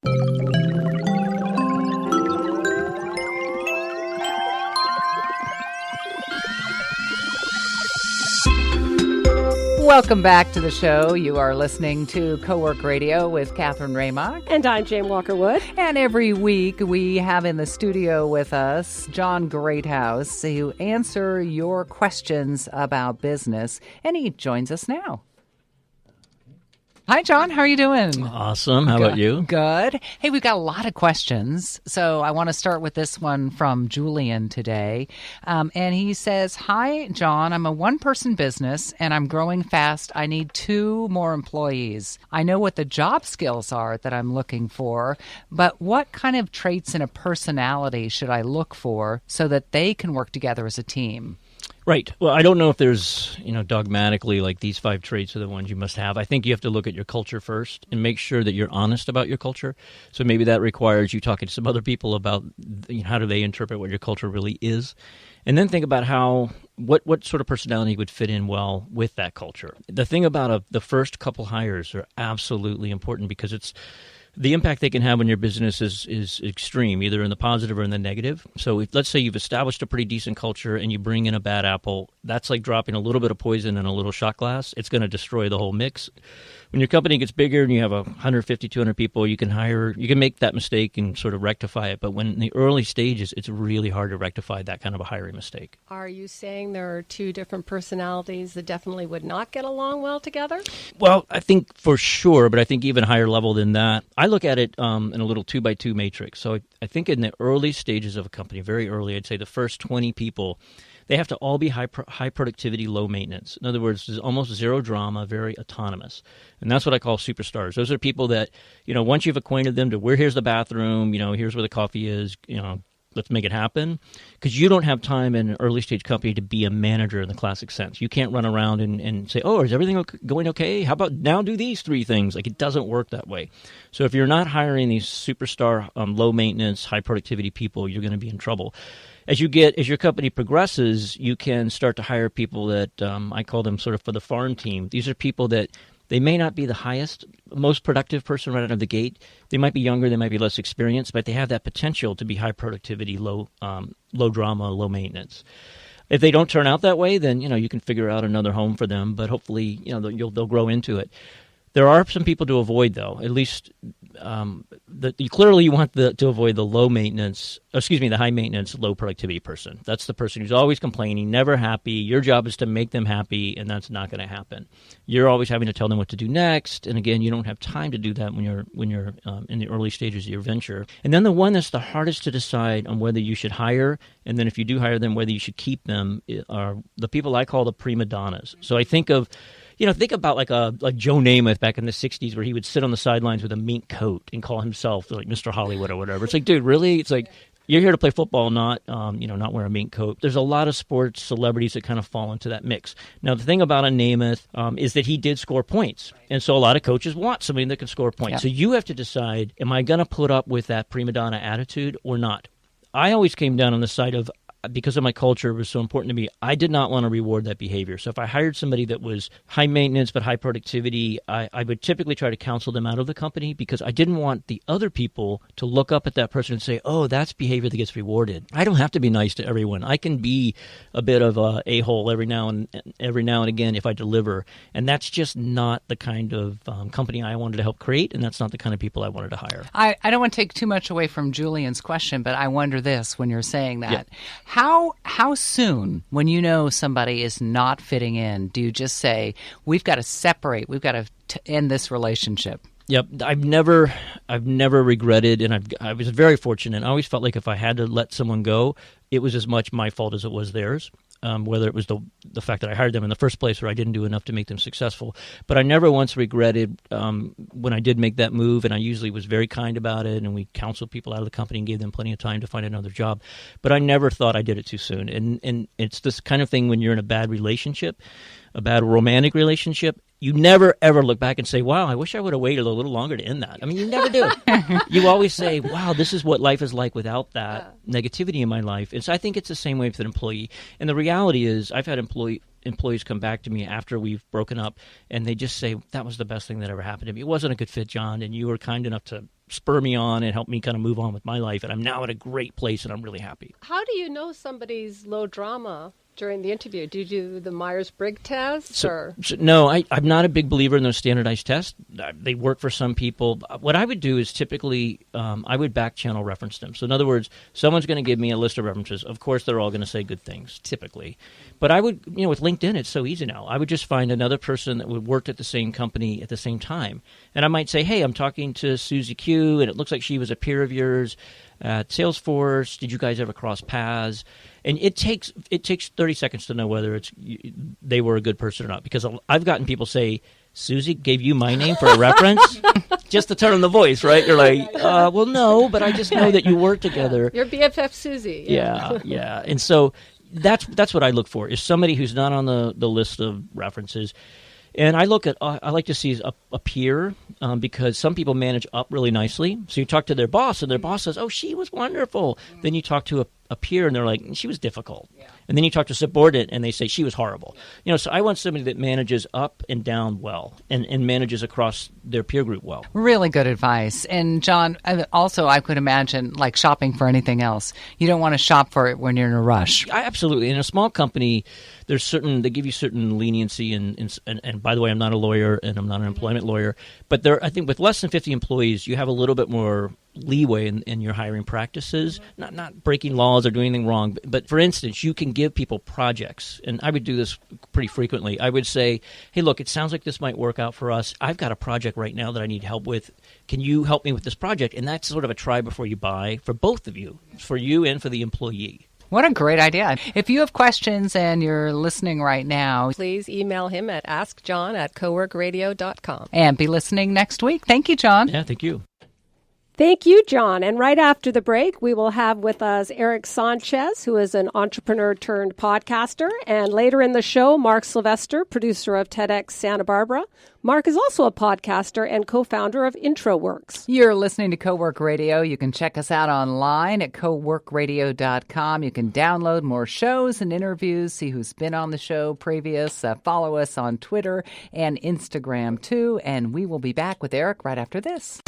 Welcome back to the show. You are listening to Co-Work Radio with Catherine Raymock. And I'm Jane Walker-Wood. And every week we have in the studio with us John Greathouse to answer your questions about business. And he joins us now. Hi, John. How are you doing? Awesome. How about you? Good. Hey, we've got a lot of questions. So I want to start with this one from Julian today. And he says, hi, John. I'm a one-person business, and I'm growing fast. I need 2 more employees. I know what the job skills are that I'm looking for, but what kind of traits in a personality should I look for so that they can work together as a team? Right. Well, I don't know if there's, dogmatically like these 5 traits are the ones you must have. I think you have to look at your culture first and make sure that you're honest about your culture. So maybe that requires you talking to some other people about how do they interpret what your culture really is. And then think about what sort of personality would fit in well with that culture. The thing about the first couple hires are absolutely important because it's the impact they can have on your business is extreme, either in the positive or in the negative. So let's say you've established a pretty decent culture and you bring in a bad apple, that's like dropping a little bit of poison in a little shot glass. It's going to destroy the whole mix. When your company gets bigger and you have 150, 200 people, you can make that mistake and sort of rectify it. But when in the early stages, it's really hard to rectify that kind of a hiring mistake. Are you saying there are 2 different personalities that definitely would not get along well together? Well, I think for sure, but I think even higher level than that. I look at it in a little 2x2 matrix. So I think in the early stages of a company, very early, I'd say the first 20 people, they have to all be high productivity, low maintenance. In other words, there's almost zero drama, very autonomous. And that's what I call superstars. Those are people that, once you've acquainted them to here's the bathroom, here's where the coffee is, let's make it happen. Because you don't have time in an early stage company to be a manager in the classic sense. You can't run around and say, oh, is everything going okay? How about now do these 3 things? Like, it doesn't work that way. So if you're not hiring these superstar, low maintenance, high productivity people, you're going to be in trouble. As your company progresses, you can start to hire people that I call them sort of for the farm team. These are people that they may not be the highest, most productive person right out of the gate. They might be younger, they might be less experienced, but they have that potential to be high productivity, low drama, low maintenance. If they don't turn out that way, then you can figure out another home for them. But hopefully, they'll grow into it. There are some people to avoid, though. At least, clearly you want to avoid the the high maintenance, low productivity person. That's the person who's always complaining, never happy. Your job is to make them happy, and that's not going to happen. You're always having to tell them what to do next, and again, you don't have time to do that when you're in the early stages of your venture. And then the one that's the hardest to decide on whether you should hire, and then if you do hire them, whether you should keep them, are the people I call the prima donnas. So I think of. Think about like Joe Namath back in the 60s where he would sit on the sidelines with a mink coat and call himself like Mr. Hollywood or whatever. It's like, dude, really? It's like you're here to play football, not wear a mink coat. There's a lot of sports celebrities that kind of fall into that mix. Now, the thing about a Namath is that he did score points. And so a lot of coaches want somebody that can score points. Yeah. So you have to decide, am I going to put up with that prima donna attitude or not? I always came down on the side of, because of my culture, it was so important to me, I did not want to reward that behavior. So if I hired somebody that was high maintenance but high productivity, I would typically try to counsel them out of the company because I didn't want the other people to look up at that person and say, oh, that's behavior that gets rewarded. I don't have to be nice to everyone. I can be a bit of a a-hole every now and again if I deliver. And that's just not the kind of company I wanted to help create, and that's not the kind of people I wanted to hire. I don't want to take too much away from Julian's question, but I wonder this when you're saying that. Yeah. How soon, when you know somebody is not fitting in, do you just say, we've got to separate, we've got to end this relationship? Yep, I've never regretted, and I was very fortunate. I always felt like if I had to let someone go, it was as much my fault as it was theirs. Whether it was the fact that I hired them in the first place or I didn't do enough to make them successful. But I never once regretted when I did make that move, and I usually was very kind about it, and we counseled people out of the company and gave them plenty of time to find another job. But I never thought I did it too soon. And it's this kind of thing when you're in a bad relationship, a bad romantic relationship, you never, ever look back and say, wow, I wish I would have waited a little longer to end that. I mean, you never do. You always say, wow, this is what life is like without that negativity in my life. And so I think it's the same way with an employee. And the reality is I've had employees come back to me after we've broken up, and they just say, that was the best thing that ever happened to me. It wasn't a good fit, John, and you were kind enough to spur me on and help me kind of move on with my life, and I'm now at a great place, and I'm really happy. How do you know somebody's low drama during the interview? Do you do the Myers-Briggs test? No, I'm not a big believer in those standardized tests. They work for some people. What I would do is typically I would back channel reference them. So in other words, someone's going to give me a list of references. Of course, they're all going to say good things, typically. But I would, with LinkedIn, it's so easy now. I would just find another person that would work at the same company at the same time. And I might say, hey, I'm talking to Susie Q, and it looks like she was a peer of yours at Salesforce. Did you guys ever cross paths? And it takes 30 seconds to know whether they were a good person or not, because I've gotten people say, Susie gave you my name for a reference? Just to turn on the voice, right? You're like, well, no, but I just know that you work together. Your BFF Susie. Yeah. And so that's what I look for, is somebody who's not on the list of references. And I like to see a peer, because some people manage up really nicely. So you talk to their boss, and their boss says, oh, she was wonderful. Then you talk to a peer, and they're like, she was difficult. Yeah. And then you talk to a subordinate, and they say, she was horrible. So I want somebody that manages up and down well, and manages across their peer group well. Really good advice. And John, also I could imagine, like shopping for anything else. You don't want to shop for it when you're in a rush. Absolutely. In a small company, they give you certain leniency, and by the way, I'm not a lawyer and I'm not an employment lawyer, but I think with less than 50 employees, you have a little bit more leeway in your hiring practices, not breaking laws or doing anything wrong. But for instance, you can give people projects, and I would do this pretty frequently. I would say, hey, look, it sounds like this might work out for us. I've got a project right now that I need help with. Can you help me with this project? And that's sort of a try before you buy for both of you, for you and for the employee. What a great idea. If you have questions and you're listening right now, please email him at askjohn@coworkradio.com. And be listening next week. Thank you, John. Yeah, thank you. Thank you, John. And right after the break, we will have with us Eric Sanchez, who is an entrepreneur turned podcaster. And later in the show, Mark Sylvester, producer of TEDx Santa Barbara. Mark is also a podcaster and co-founder of IntroWorks. You're listening to Cowork Radio. You can check us out online at coworkradio.com. You can download more shows and interviews, see who's been on the show previous. Follow us on Twitter and Instagram, too. And we will be back with Eric right after this.